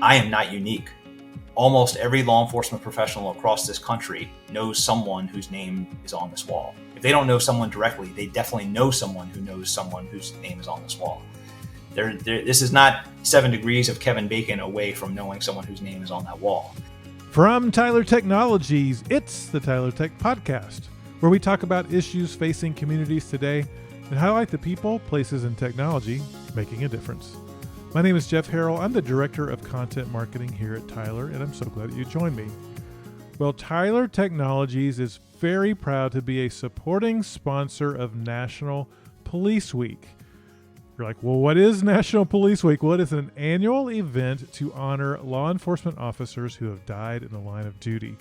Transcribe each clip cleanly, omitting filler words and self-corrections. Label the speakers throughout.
Speaker 1: I am not unique. Almost every law enforcement professional across this country knows someone whose name is on this wall. If they don't know someone directly, they definitely know someone who knows someone whose name is on this wall. This is not 7 degrees of Kevin Bacon away from knowing someone whose name is on that wall.
Speaker 2: From Tyler Technologies, it's the Tyler Tech Podcast, where we talk about issues facing communities today and highlight the people, places, and technology making a difference. My name is Jeff Harrell. I'm the Director of Content Marketing here at Tyler, and I'm so glad that you joined me. Well, Tyler Technologies is very proud to be a supporting sponsor of National Police Week. You're like, well, what is National Police Week? Well, it is an annual event to honor law enforcement officers who have died in the line of duty.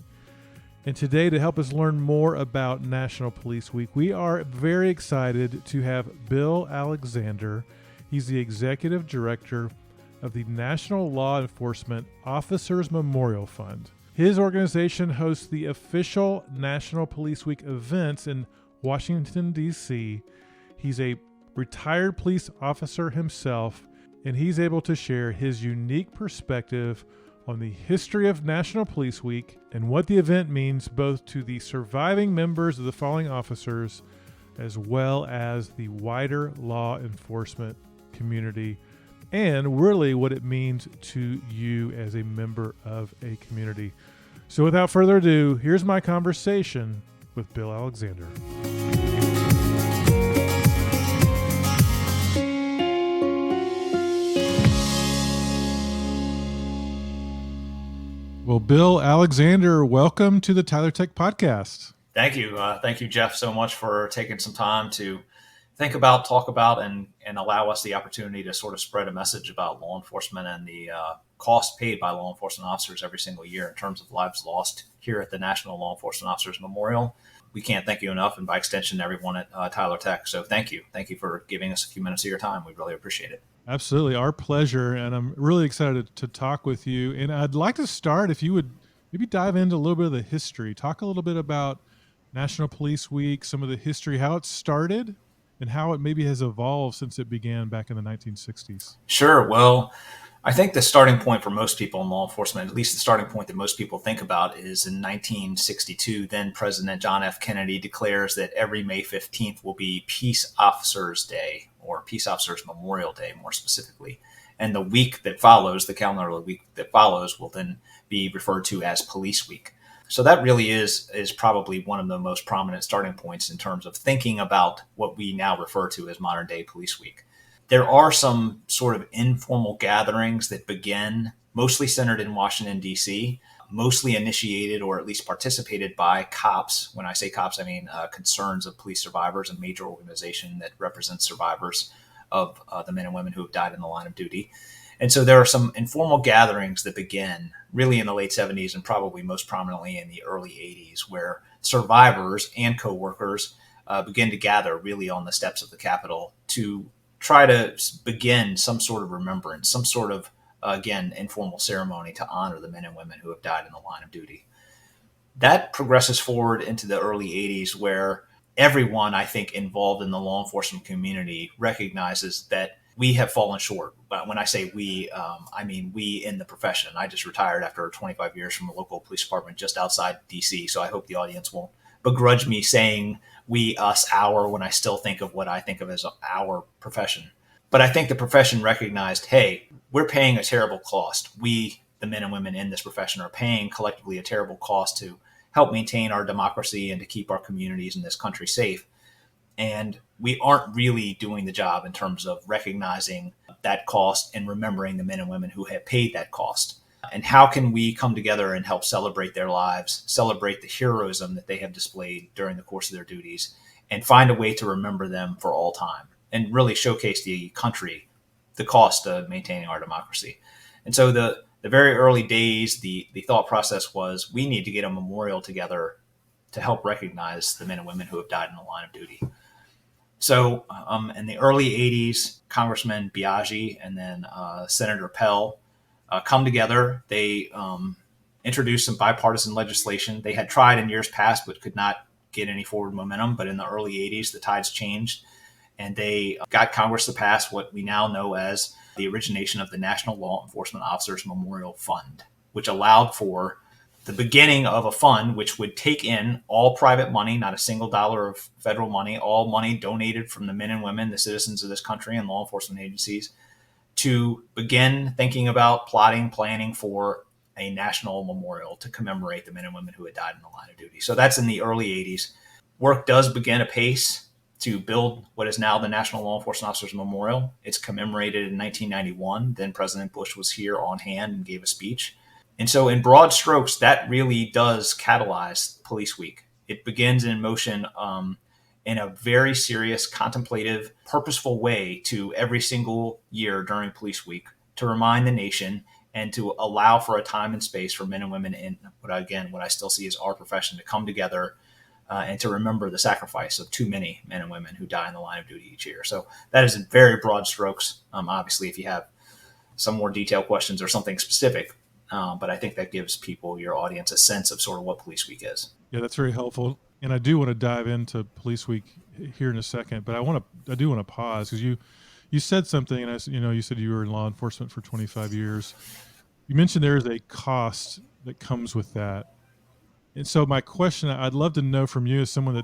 Speaker 2: And today, to help us learn more about National Police Week, we are very excited to have Bill Alexander. He's the Executive Director of the National Law Enforcement Officers Memorial Fund. His organization hosts the official National Police Week events in Washington, D.C. He's a retired police officer himself, and he's able to share his unique perspective on the history of National Police Week and what the event means both to the surviving members of the fallen officers as well as the wider law enforcement community, and really what it means to you as a member of a community. So without further ado, here's my conversation with Bill Alexander. Well, Bill Alexander, welcome to the Tyler Tech Podcast.
Speaker 1: Thank you. Thank you, Jeff, so much for taking some time to think about, talk about, and allow us the opportunity to sort of spread a message about law enforcement and the cost paid by law enforcement officers every single year in terms of lives lost here at the National Law Enforcement Officers Memorial. We can't thank you enough, and by extension, everyone at Tyler Tech. So thank you. Thank you for giving us a few minutes of your time. We really appreciate it.
Speaker 2: Absolutely. Our pleasure. And I'm really excited to talk with you. And I'd like to start, if you would maybe dive into a little bit of the history, talk a little bit about National Police Week, some of the history, how it started, and how it maybe has evolved since it began back in the 1960s.
Speaker 1: Sure. Well, I think the starting point for most people in law enforcement, at least the starting point that most people think about, is in 1962. Then President John F. Kennedy declares that every May 15th will be Peace Officers Day, or Peace Officers Memorial Day, more specifically. And the week that follows, the calendar week that follows, will then be referred to as Police Week. So that really is probably one of the most prominent starting points in terms of thinking about what we now refer to as modern day Police Week. There are some sort of informal gatherings that begin mostly centered in Washington, D.C., mostly initiated or at least participated by cops. When I say cops, I mean concerns of police survivors, a major organization that represents survivors of the men and women who have died in the line of duty. And so there are some informal gatherings that begin really in the late 70s and probably most prominently in the early 80s, where survivors and coworkers begin to gather really on the steps of the Capitol to try to begin some sort of remembrance, some sort of, again, informal ceremony to honor the men and women who have died in the line of duty. That progresses forward into the early 80s, where everyone, I think, involved in the law enforcement community recognizes that we have fallen short. But when I say we, I mean we in the profession. I just retired after 25 years from a local police department just outside D.C., so I hope the audience won't begrudge me saying we, us, our, when I still think of what I think of as our profession. But I think the profession recognized, hey, we're paying a terrible cost. We, the men and women in this profession, are paying collectively a terrible cost to help maintain our democracy and to keep our communities in this country safe. And we aren't really doing the job in terms of recognizing that cost and remembering the men and women who have paid that cost. And how can we come together and help celebrate their lives, celebrate the heroism that they have displayed during the course of their duties, and find a way to remember them for all time and really showcase the country, the cost of maintaining our democracy. And so the very early days, the thought process was we need to get a memorial together to help recognize the men and women who have died in the line of duty. So in the early 80s, Congressman Biaggi and then Senator Pell come together. They introduced some bipartisan legislation. They had tried in years past, but could not get any forward momentum. But in the early 80s, the tides changed, and they got Congress to pass what we now know as the origination of the National Law Enforcement Officers Memorial Fund, which allowed for the beginning of a fund which would take in all private money, not a single dollar of federal money, all money donated from the men and women, the citizens of this country and law enforcement agencies, to begin thinking about planning for a national memorial to commemorate the men and women who had died in the line of duty. So that's in the early 80s. Work does begin apace to build what is now the National Law Enforcement Officers Memorial. It's commemorated in 1991. Then President Bush was here on hand and gave a speech. And so in broad strokes, that really does catalyze Police Week. It begins in motion in a very serious, contemplative, purposeful way to every single year during Police Week to remind the nation and to allow for a time and space for men and women in what I still see as our profession to come together and to remember the sacrifice of too many men and women who die in the line of duty each year. So that is in very broad strokes. Obviously, if you have some more detailed questions or something specific, but I think that gives people, your audience, a sense of sort of what Police Week is.
Speaker 2: Yeah, that's very helpful. And I do want to dive into Police Week here in a second, but I do want to pause because you said something, and you said you were in law enforcement for 25 years. You mentioned there is a cost that comes with that. And so my question, I'd love to know from you as someone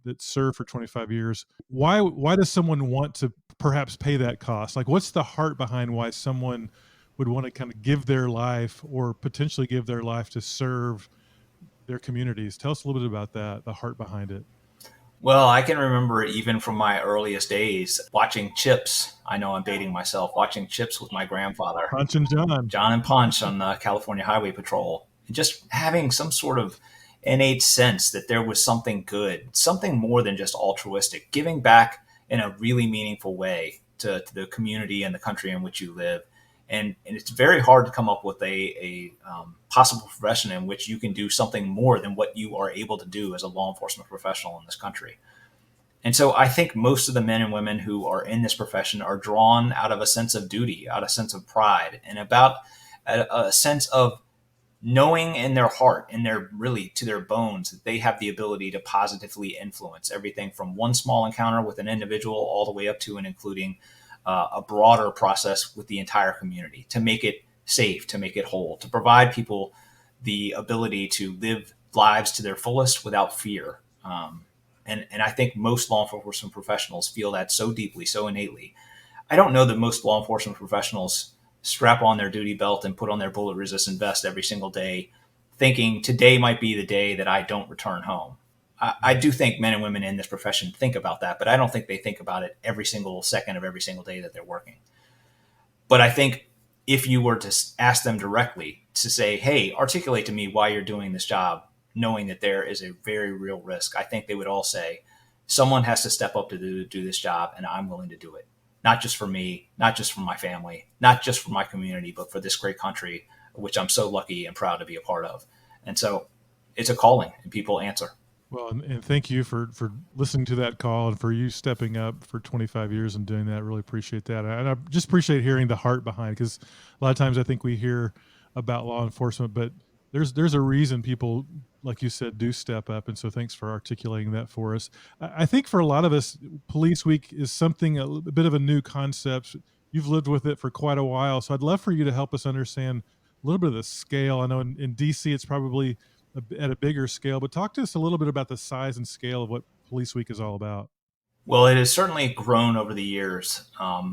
Speaker 2: that served for 25 years, why does someone want to perhaps pay that cost? Like, what's the heart behind why someone would want to kind of give their life or potentially give their life to serve their communities? Tell us a little bit about that, the heart behind it.
Speaker 1: Well, I can remember even from my earliest days watching Chips. I know I'm dating myself, watching Chips with my grandfather.
Speaker 2: Punch and John.
Speaker 1: John and Punch on the California Highway Patrol. And just having some sort of innate sense that there was something good, something more than just altruistic, giving back in a really meaningful way to the community and the country in which you live. And it's very hard to come up with a possible profession in which you can do something more than what you are able to do as a law enforcement professional in this country. And so I think most of the men and women who are in this profession are drawn out of a sense of duty, out of a sense of pride, and about a sense of knowing in their heart, in their really to their bones, that they have the ability to positively influence everything from one small encounter with an individual all the way up to and including a broader process with the entire community, to make it safe, to make it whole, to provide people the ability to live lives to their fullest without fear. And I think most law enforcement professionals feel that so deeply, so innately. I don't know that most law enforcement professionals strap on their duty belt and put on their bullet resistant vest every single day, thinking today might be the day that I don't return home. I do think men and women in this profession think about that, but I don't think they think about it every single second of every single day that they're working. But I think if you were to ask them directly to say, hey, articulate to me why you're doing this job, knowing that there is a very real risk, I think they would all say, someone has to step up to do this job, and I'm willing to do it. Not just for me, not just for my family, not just for my community, but for this great country, which I'm so lucky and proud to be a part of. And so it's a calling, and people answer.
Speaker 2: Well, and thank you for listening to that call and for you stepping up for 25 years and doing that. Really appreciate that. And I just appreciate hearing the heart behind it, because a lot of times I think we hear about law enforcement, but there's a reason people, like you said, do step up. And so thanks for articulating that for us. I think for a lot of us, Police Week is something, a bit of a new concept. You've lived with it for quite a while. So I'd love for you to help us understand a little bit of the scale. I know in DC, it's probably at a bigger scale, but talk to us a little bit about the size and scale of what Police Week is all about.
Speaker 1: Well, it has certainly grown over the years.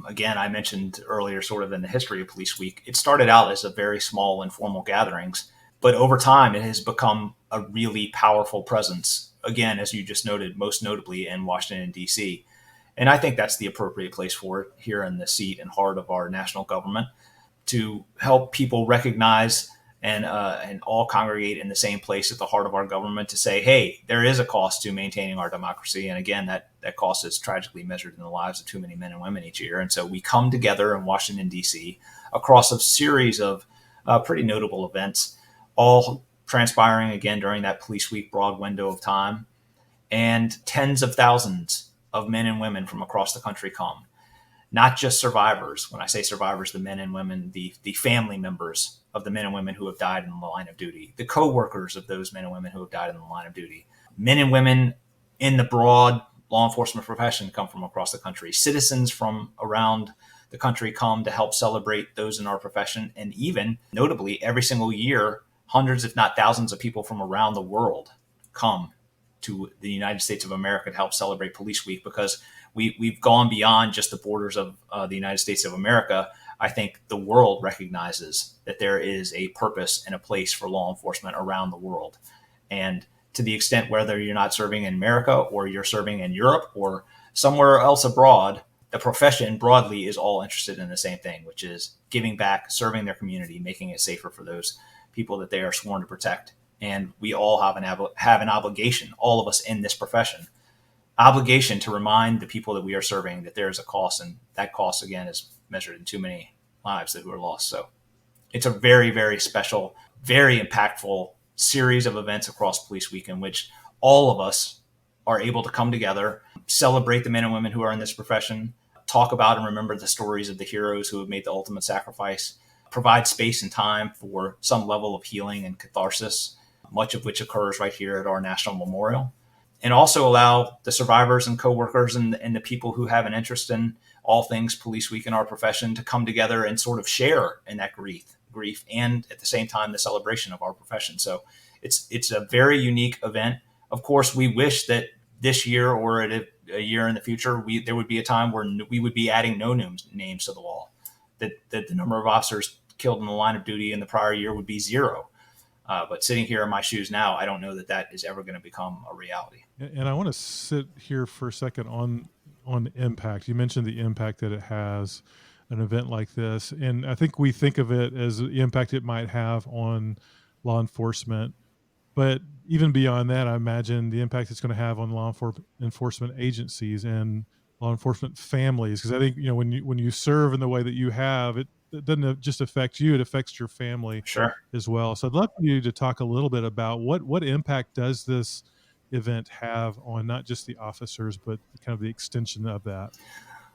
Speaker 1: Again, I mentioned earlier sort of in the history of Police Week, it started out as a very small informal gatherings, but over time it has become a really powerful presence. Again, as you just noted, most notably in Washington, D.C. And I think that's the appropriate place for it here in the seat and heart of our national government, to help people recognize and all congregate in the same place at the heart of our government to say, hey, there is a cost to maintaining our democracy. And again, that cost is tragically measured in the lives of too many men and women each year. And so we come together in Washington, D.C. across a series of pretty notable events, all transpiring again during that Police Week broad window of time. And tens of thousands of men and women from across the country come. Not just survivors. When I say survivors, the men and women, the family members of the men and women who have died in the line of duty, the co-workers of those men and women who have died in the line of duty, men and women in the broad law enforcement profession come from across the country, citizens from around the country come to help celebrate those in our profession. And even notably, every single year, hundreds, if not thousands of people from around the world come to the United States of America to help celebrate Police Week, because we've gone beyond just the borders of the United States of America. I think the world recognizes that there is a purpose and a place for law enforcement around the world. And to the extent whether you're not serving in America or you're serving in Europe or somewhere else abroad, the profession broadly is all interested in the same thing, which is giving back, serving their community, making it safer for those people that they are sworn to protect. And we all have an obligation, all of us in this profession, obligation to remind the people that we are serving that there is a cost, and that cost, again, is measured in too many lives that were lost. So it's a very, very special, very impactful series of events across Police Week in which all of us are able to come together, celebrate the men and women who are in this profession, talk about and remember the stories of the heroes who have made the ultimate sacrifice, provide space and time for some level of healing and catharsis, much of which occurs right here at our National Memorial, and also allow the survivors and coworkers and the people who have an interest in all things Police Week in our profession to come together and sort of share in that grief, and at the same time, the celebration of our profession. So it's a very unique event. Of course, we wish that this year or at a year in the future, there would be a time where we would be adding no names to the wall, that the number of officers killed in the line of duty in the prior year would be zero. But sitting here in my shoes now, I don't know that is ever going to become a reality.
Speaker 2: And I want to sit here for a second on the impact. You mentioned the impact that it has, an event like this. And I think we think of it as the impact it might have on law enforcement. But even beyond that, I imagine the impact it's going to have on law enforcement agencies and law enforcement families. Because I think, when you serve in the way that you have, it doesn't just affect you, it affects your family
Speaker 1: Sure.
Speaker 2: as well. So I'd love for you to talk a little bit about what impact does this event have on not just the officers, but kind of the extension of that?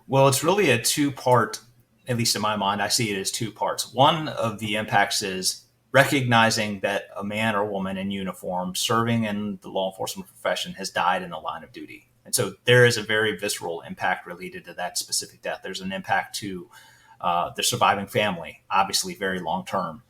Speaker 1: Well, it's really a two-part, at least in my mind, I see it as two parts. One of the impacts is recognizing that a man or woman in uniform serving in the law enforcement profession has died in the line of duty. And so there is a very visceral impact related to that specific death. There's an impact to the surviving family, obviously very long-term.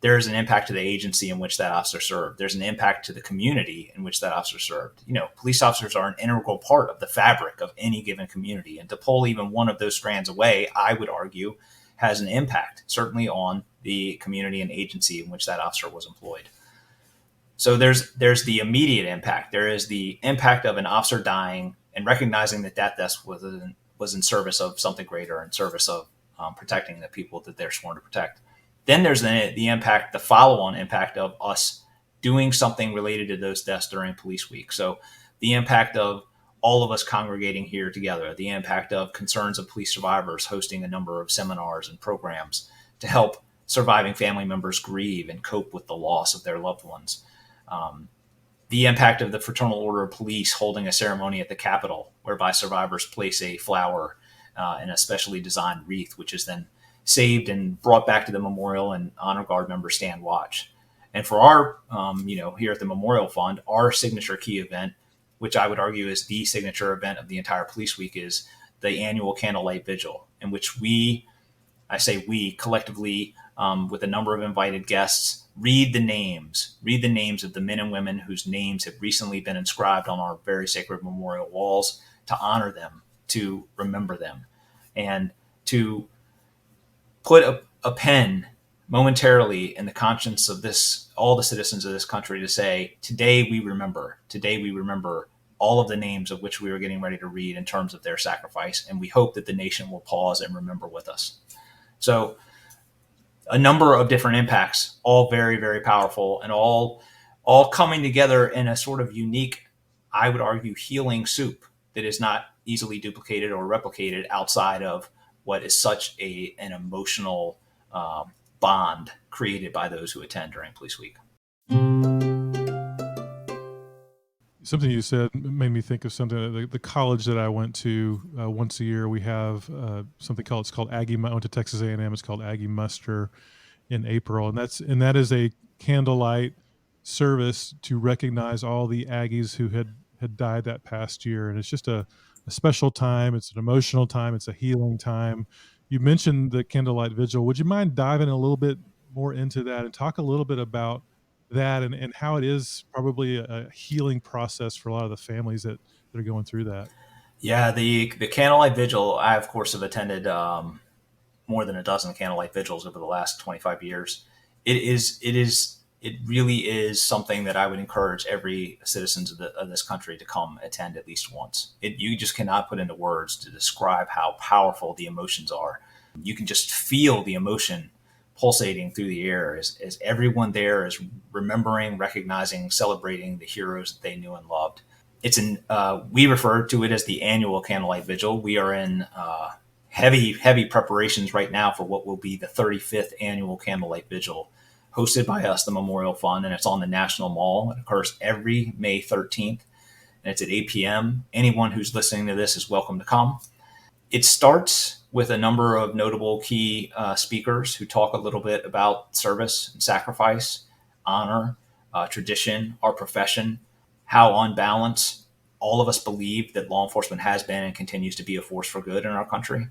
Speaker 1: There's an impact to the agency in which that officer served. There's an impact to the community in which that officer served. Police officers are an integral part of the fabric of any given community. And to pull even one of those strands away, I would argue, has an impact, certainly on the community and agency in which that officer was employed. So there's the immediate impact. There is the impact of an officer dying and recognizing that death was in service of something greater, in service of protecting the people that they're sworn to protect. Then there's the impact, the follow-on impact of us doing something related to those deaths during Police Week. So the impact of all of us congregating here together, the impact of Concerns of Police Survivors hosting a number of seminars and programs to help surviving family members grieve and cope with the loss of their loved ones. The impact of the Fraternal Order of Police holding a ceremony at the Capitol whereby survivors place a flower in a specially designed wreath, which is then saved and brought back to the memorial, and honor guard members stand watch. And for our, here at the Memorial Fund, our signature key event, which I would argue is the signature event of the entire Police Week, is the annual Candlelight Vigil, in which we collectively, with a number of invited guests, read the names of the men and women whose names have recently been inscribed on our very sacred memorial walls, to honor them, to remember them, and to put a pen momentarily in the conscience of all the citizens of this country, to say, today we remember all of the names of which we are getting ready to read in terms of their sacrifice. And we hope that the nation will pause and remember with us. So a number of different impacts, all very, very powerful, and all coming together in a sort of unique, I would argue, healing soup that is not easily duplicated or replicated outside of what is such an emotional bond created by those who attend during Police Week.
Speaker 2: Something you said made me think of something. The college that I went to, once a year, we have something it's called Aggie. I went to Texas A&M. It's called Aggie Muster in April, and that is a candlelight service to recognize all the Aggies who had died that past year. And it's just a special time. It's an emotional time. It's a healing time. You mentioned the candlelight vigil. Would you mind diving a little bit more into that and talk a little bit about that and how it is probably a healing process for a lot of the families that are going through that?
Speaker 1: Yeah, the candlelight vigil. I of course have attended more than a dozen candlelight vigils over the last 25 years. It really is something that I would encourage every citizens of this country to come attend at least once. You just cannot put into words to describe how powerful the emotions are. You can just feel the emotion pulsating through the air as everyone there is remembering, recognizing, celebrating the heroes that they knew and loved. We refer to it as the annual candlelight vigil. We are in heavy preparations right now for what will be the 35th annual candlelight vigil, hosted by us, the Memorial Fund, and it's on the National Mall. It occurs every May 13th, and it's at 8 p.m. Anyone who's listening to this is welcome to come. It starts with a number of notable key speakers who talk a little bit about service and sacrifice, honor, tradition, our profession, how on balance all of us believe that law enforcement has been and continues to be a force for good in our country,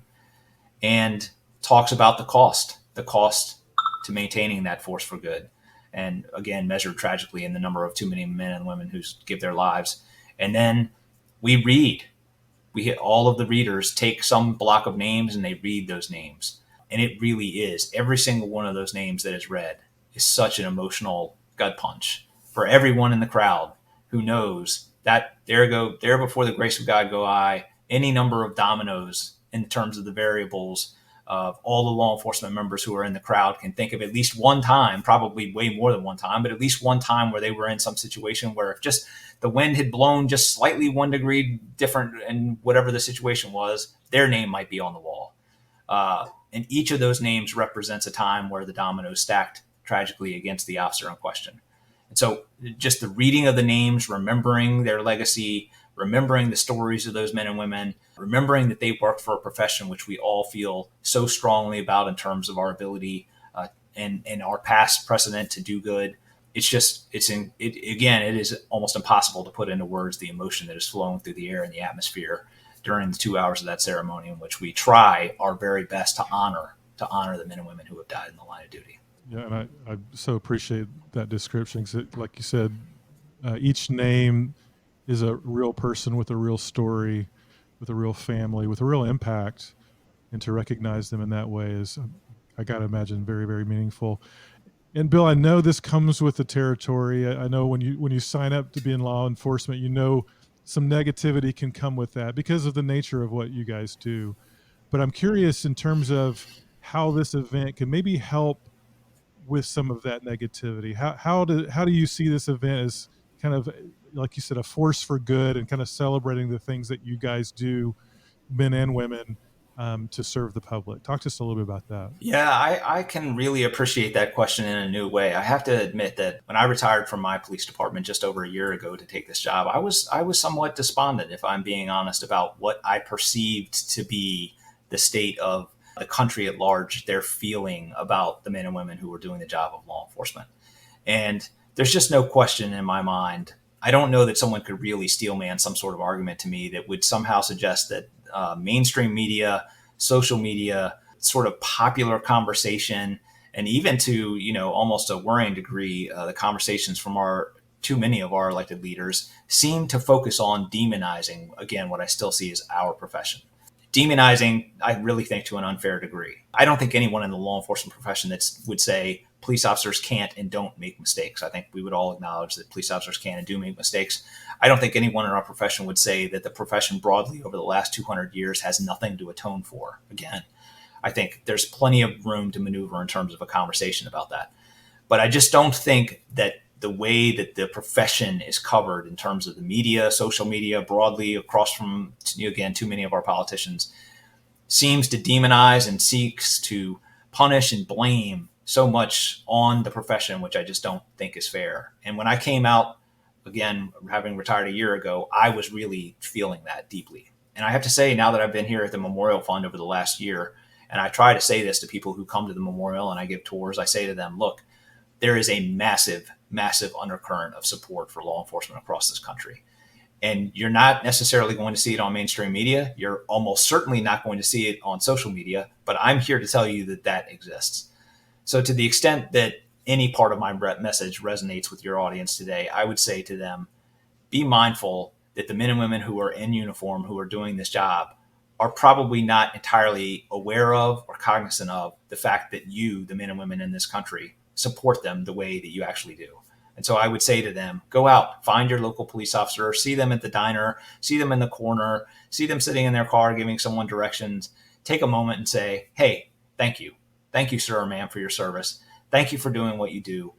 Speaker 1: and talks about the cost to maintaining that force for good. And again, measured tragically in the number of too many men and women who give their lives. And then we read. We hit all of the readers take some block of names and they read those names. And it really is. Every single one of those names that is read is such an emotional gut punch for everyone in the crowd who knows that there before the grace of God go I, any number of dominoes in terms of the variables of all the law enforcement members who are in the crowd can think of at least one time, probably way more than one time, but at least one time where they were in some situation where if just the wind had blown just slightly 1 degree different and whatever the situation was, their name might be on the wall. And each of those names represents a time where the dominoes stacked tragically against the officer in question. And so just the reading of the names, remembering their legacy, remembering the stories of those men and women, remembering that they worked for a profession which we all feel so strongly about in terms of our ability and our past precedent to do good. It is almost impossible to put into words the emotion that is flowing through the air and the atmosphere during the 2 hours of that ceremony, in which we try our very best to honor the men and women who have died in the line of duty.
Speaker 2: Yeah, and I so appreciate that description because, like you said, each name is a real person with a real story, with a real family, with a real impact, and to recognize them in that way is, I got to imagine, very, very meaningful. And Bill, I know this comes with the territory. I know when you sign up to be in law enforcement, you know some negativity can come with that because of the nature of what you guys do. But I'm curious in terms of how this event can maybe help with some of that negativity. How do you see this event as kind of, like you said, a force for good and kind of celebrating the things that you guys do, men and women, to serve the public? Talk to us a little bit about that.
Speaker 1: Yeah, I can really appreciate that question in a new way. I have to admit that when I retired from my police department just over a year ago to take this job, I was somewhat despondent, if I'm being honest, about what I perceived to be the state of the country at large, their feeling about the men and women who were doing the job of law enforcement. And there's just no question in my mind. I don't know that someone could really steelman some sort of argument to me that would somehow suggest that mainstream media, social media, sort of popular conversation, and even to, almost a worrying degree, the conversations from too many of our elected leaders seem to focus on demonizing, again, what I still see as our profession. Demonizing, I really think, to an unfair degree. I don't think anyone in the law enforcement profession would say police officers can't and don't make mistakes. I think we would all acknowledge that police officers can and do make mistakes. I don't think anyone in our profession would say that the profession broadly over the last 200 years has nothing to atone for. Again, I think there's plenty of room to maneuver in terms of a conversation about that. But I just don't think that the way that the profession is covered in terms of the media, social media, broadly across from, again, too many of our politicians, seems to demonize and seeks to punish and blame so much on the profession, which I just don't think is fair. And when I came out, again, having retired a year ago, I was really feeling that deeply. And I have to say, now that I've been here at the Memorial Fund over the last year, and I try to say this to people who come to the memorial and I give tours, I say to them, look, there is a massive undercurrent of support for law enforcement across this country. And you're not necessarily going to see it on mainstream media. You're almost certainly not going to see it on social media, but I'm here to tell you that that exists. So to the extent that any part of my message resonates with your audience today, I would say to them, be mindful that the men and women who are in uniform, who are doing this job, are probably not entirely aware of or cognizant of the fact that you, the men and women in this country, support them the way that you actually do. And so I would say to them, go out, find your local police officer, see them at the diner, see them in the corner, see them sitting in their car giving someone directions. Take a moment and say, hey, thank you. Thank you, sir or ma'am, for your service. Thank you for doing what you do.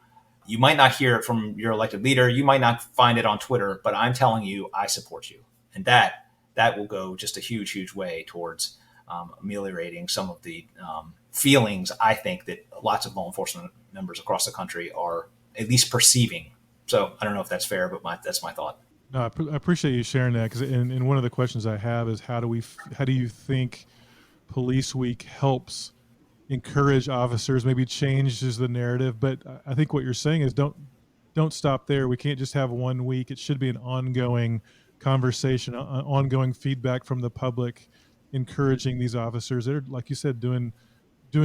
Speaker 1: You might not hear it from your elected leader. You might not find it on Twitter, but I'm telling you, I support you. And that will go just a huge, huge way towards ameliorating some of the feelings I think that lots of law enforcement members across the country are at least perceiving. So I don't know if that's fair, but that's my thought.
Speaker 2: No, I appreciate you sharing that, because and one of the questions I have is how do you think Police Week helps encourage officers, maybe changes the narrative? But I think what you're saying is don't stop there. We can't just have 1 week. It should be an ongoing conversation, ongoing feedback from the public, encouraging these officers that are, like you said, doing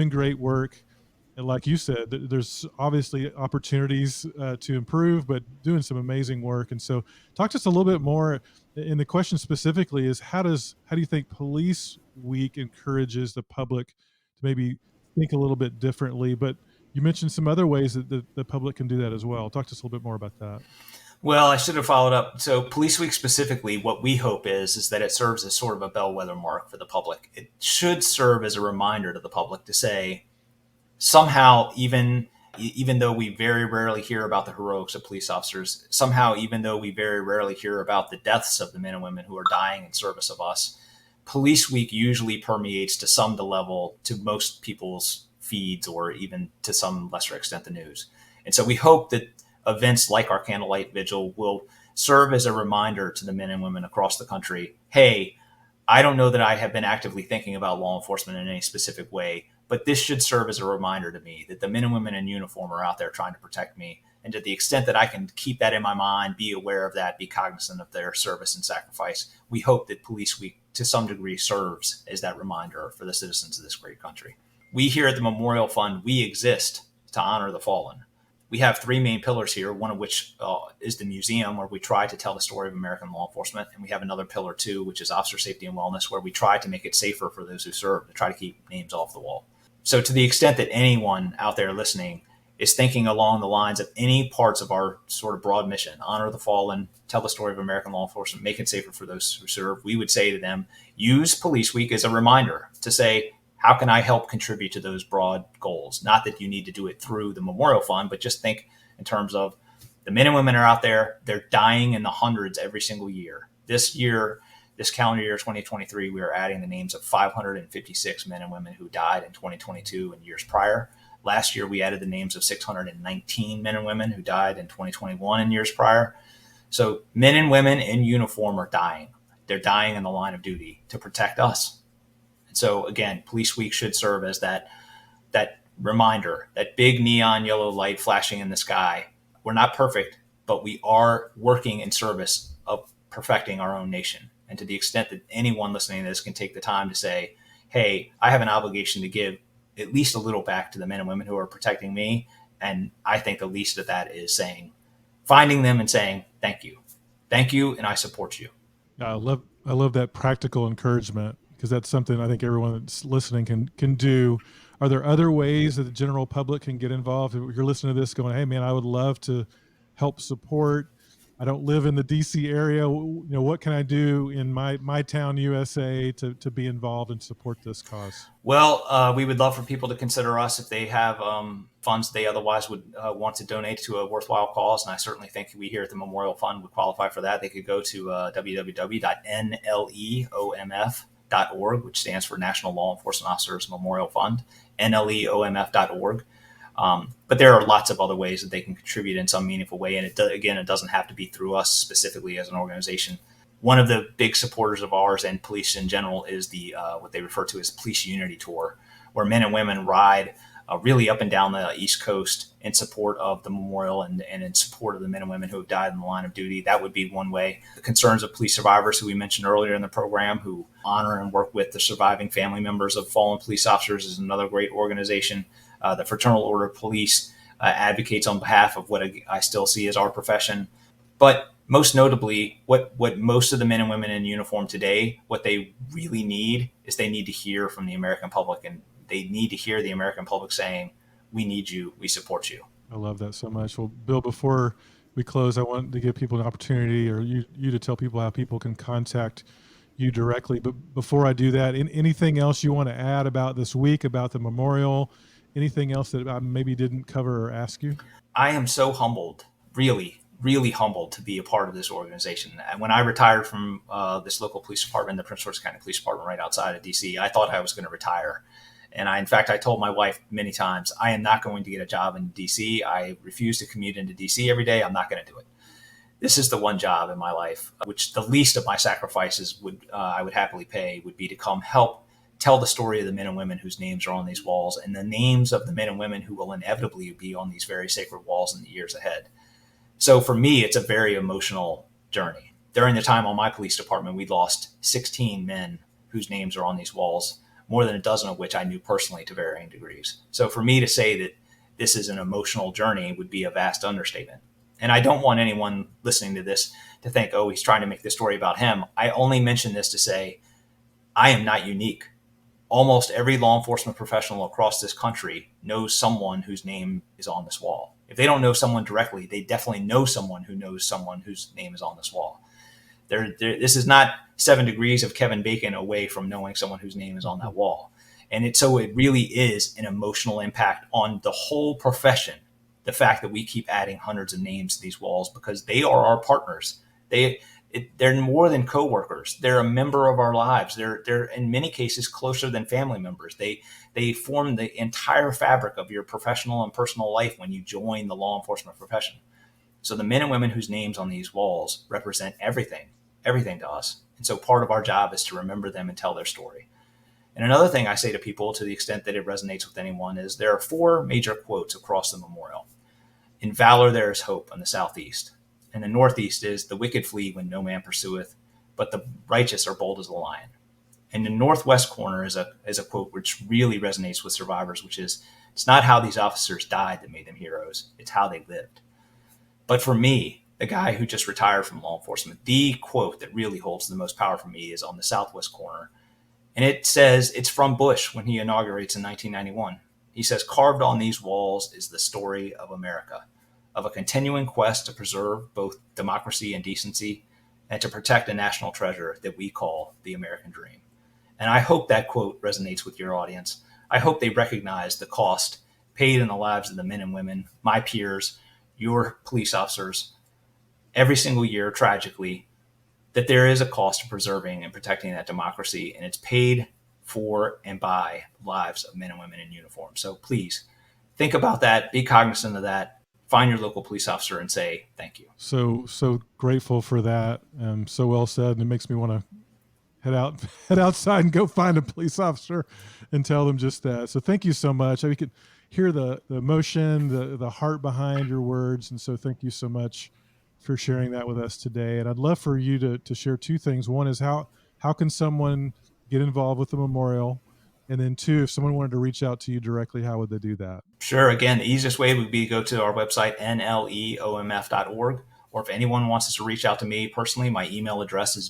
Speaker 2: great work. And like you said, there's obviously opportunities to improve, but doing some amazing work. And so talk to us a little bit more. And the question specifically is how do you think Police Week encourages the public to maybe think a little bit differently? But you mentioned some other ways that the public can do that as well. Talk to us a little bit more about that.
Speaker 1: Well, I should have followed up. So Police Week specifically, what we hope is that it serves as sort of a bellwether mark for the public. It should serve as a reminder to the public to say, somehow, even though we very rarely hear about the heroics of police officers, somehow, even though we very rarely hear about the deaths of the men and women who are dying in service of us, Police Week usually permeates to some level to most people's feeds, or even to some lesser extent the news. And so we hope that events like our Candlelight Vigil will serve as a reminder to the men and women across the country, hey, I don't know that I have been actively thinking about law enforcement in any specific way, but this should serve as a reminder to me that the men and women in uniform are out there trying to protect me. And to the extent that I can keep that in my mind, be aware of that, be cognizant of their service and sacrifice, we hope that Police Week to some degree serves as that reminder for the citizens of this great country. We here at the Memorial Fund, we exist to honor the fallen. We have three main pillars here, one of which is the museum, where we try to tell the story of American law enforcement. And we have another pillar too, which is officer safety and wellness, where we try to make it safer for those who serve, to try to keep names off the wall. So to the extent that anyone out there listening is thinking along the lines of any parts of our sort of broad mission, honor the fallen, tell the story of American law enforcement, make it safer for those who serve, we would say to them, use Police Week as a reminder to say, how can I help contribute to those broad goals? Not that you need to do it through the Memorial Fund, but just think in terms of the men and women are out there, they're dying in the hundreds every single year. This calendar year, 2023, we are adding the names of 556 men and women who died in 2022 and years prior. Last year, we added the names of 619 men and women who died in 2021 and years prior. So men and women in uniform are dying. They're dying in the line of duty to protect us. And so again, Police Week should serve as that reminder, that big neon yellow light flashing in the sky. We're not perfect, but we are working in service of perfecting our own nation. And to the extent that anyone listening to this can take the time to say, hey, I have an obligation to give at least a little back to the men and women who are protecting me. And I think the least of that is finding them and saying, thank you, and I support you.
Speaker 2: I love that practical encouragement, because that's something I think everyone that's listening can do. Are there other ways that the general public can get involved? If you're listening to this going, hey man, I would love to help support. I don't live in the DC area. What can I do in my town, USA, to be involved and support this cause?
Speaker 1: Well, we would love for people to consider us if they have funds they otherwise would want to donate to a worthwhile cause. And I certainly think we here at the Memorial Fund would qualify for that. They could go to www.NLEOMF.org, which stands for National Law Enforcement Officers Memorial Fund, NLEOMF.org. But there are lots of other ways that they can contribute in some meaningful way. And it doesn't have to be through us specifically as an organization. One of the big supporters of ours and police in general is the what they refer to as Police Unity Tour, where men and women ride really up and down the East Coast in support of the memorial and in support of the men and women who have died in the line of duty. That would be one way. The concerns of police survivors, who we mentioned earlier in the program, who honor and work with the surviving family members of fallen police officers, is another great organization. The Fraternal Order of Police advocates on behalf of what I still see as our profession. But most notably, what most of the men and women in uniform today, what they really need is they need to hear from the American public, and they need to hear the American public saying, we need you, we support you.
Speaker 2: I love that so much. Well, Bill, before we close, I want to give people an opportunity, or you to tell people how people can contact you directly. But before I do that, anything else you want to add about this week, about the memorial, anything else that I maybe didn't cover or ask you?
Speaker 1: I am so humbled, really, really humbled to be a part of this organization. And when I retired from this local police department, the Prince George County Police Department right outside of D.C., I thought I was going to retire. And in fact, I told my wife many times, I am not going to get a job in D.C. I refuse to commute into D.C. every day. I'm not going to do it. This is the one job in my life, which the least of my sacrifices I would happily pay would be to come help tell the story of the men and women whose names are on these walls, and the names of the men and women who will inevitably be on these very sacred walls in the years ahead. So for me, it's a very emotional journey. During the time on my police department, we lost 16 men whose names are on these walls, more than a dozen of which I knew personally to varying degrees. So for me to say that this is an emotional journey would be a vast understatement. And I don't want anyone listening to this to think, oh, he's trying to make this story about him. I only mention this to say, I am not unique. Almost every law enforcement professional across this country knows someone whose name is on this wall. If they don't know someone directly, they definitely know someone who knows someone whose name is on this wall. This is not 7 degrees of Kevin Bacon away from knowing someone whose name is on that wall. And so it really is an emotional impact on the whole profession, the fact that we keep adding hundreds of names to these walls, because they are our partners. They're more than coworkers. They're a member of our lives. They're in many cases closer than family members. They form the entire fabric of your professional and personal life when you join the law enforcement profession. So the men and women whose names on these walls represent everything to us. And so part of our job is to remember them and tell their story. And another thing I say to people, to the extent that it resonates with anyone, is there are 4 major quotes across the memorial. In valor there is hope in the southeast. And the northeast is, the wicked flee when no man pursueth, but the righteous are bold as a lion. And the northwest corner is a quote which really resonates with survivors, which is, it's not how these officers died that made them heroes, it's how they lived. But for me, the guy who just retired from law enforcement, the quote that really holds the most power for me is on the southwest corner. And it says, it's from Bush when he inaugurates in 1991. He says, carved on these walls is the story of America, of a continuing quest to preserve both democracy and decency, and to protect a national treasure that we call the American dream. And I hope that quote resonates with your audience. I hope they recognize the cost paid in the lives of the men and women, my peers, your police officers, every single year, tragically, that there is a cost to preserving and protecting that democracy, and it's paid for and by lives of men and women in uniform. So please think about that, be cognizant of that, find your local police officer and say thank you.
Speaker 2: So grateful for that. So well said. And it makes me want to head outside and go find a police officer and tell them just that. So thank you so much. We could hear the emotion, the heart behind your words. And so thank you so much for sharing that with us today. And I'd love for you to share 2 things. One is how can someone get involved with the memorial? And then 2, if someone wanted to reach out to you directly, how would they do that? Sure.
Speaker 1: Again, the easiest way would be to go to our website, NLEOMF.org. Or if anyone wants to reach out to me personally, my email address is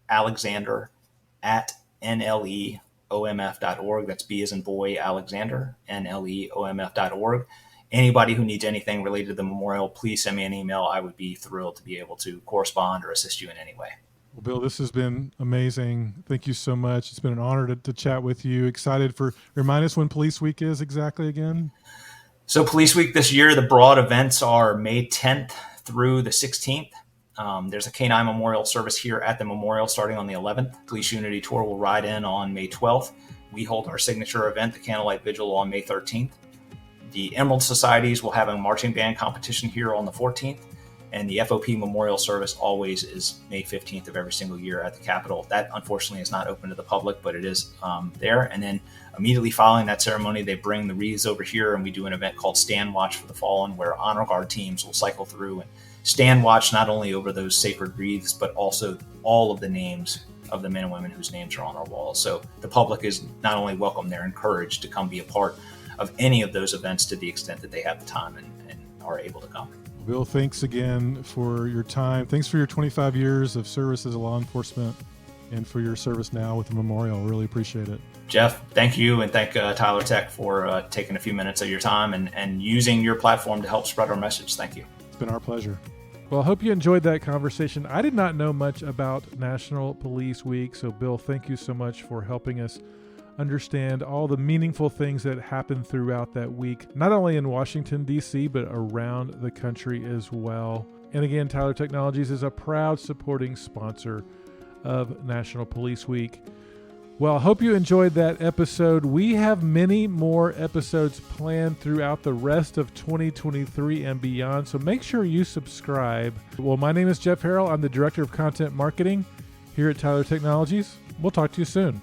Speaker 1: balexander@NLEOMF.org. That's B as in boy, Alexander, NLEOMF.org. Anybody who needs anything related to the memorial, please send me an email. I would be thrilled to be able to correspond or assist you in any way.
Speaker 2: Well, Bill, this has been amazing. Thank you so much. It's been an honor to chat with you. Excited remind us when Police Week is exactly again.
Speaker 1: So Police Week this year, the broad events are May 10th through the 16th. There's a K-9 memorial service here at the memorial starting on the 11th. Police Unity Tour will ride in on May 12th. We hold our signature event, the Candlelight Vigil, on May 13th. The Emerald Societies will have a marching band competition here on the 14th. And the FOP Memorial Service always is May 15th of every single year at the Capitol. That unfortunately is not open to the public, but it is there. And then immediately following that ceremony, they bring the wreaths over here, and we do an event called Stand Watch for the Fallen, where honor guard teams will cycle through and stand watch not only over those sacred wreaths, but also all of the names of the men and women whose names are on our walls. So the public is not only welcome, they're encouraged to come be a part of any of those events to the extent that they have the time and are able to come.
Speaker 2: Bill, thanks again for your time. Thanks for your 25 years of service as a law enforcement and for your service now with the memorial. Really appreciate it.
Speaker 1: Jeff, thank you, and thank Tyler Tech for taking a few minutes of your time and using your platform to help spread our message. Thank you.
Speaker 2: It's been our pleasure. Well, I hope you enjoyed that conversation. I did not know much about National Police Week, so Bill, thank you so much for helping us understand all the meaningful things that happen throughout that week, not only in Washington, D.C., but around the country as well. And again, Tyler Technologies is a proud supporting sponsor of National Police Week. Well, I hope you enjoyed that episode. We have many more episodes planned throughout the rest of 2023 and beyond, so make sure you subscribe. Well, my name is Jeff Harrell. I'm the Director of Content Marketing here at Tyler Technologies. We'll talk to you soon.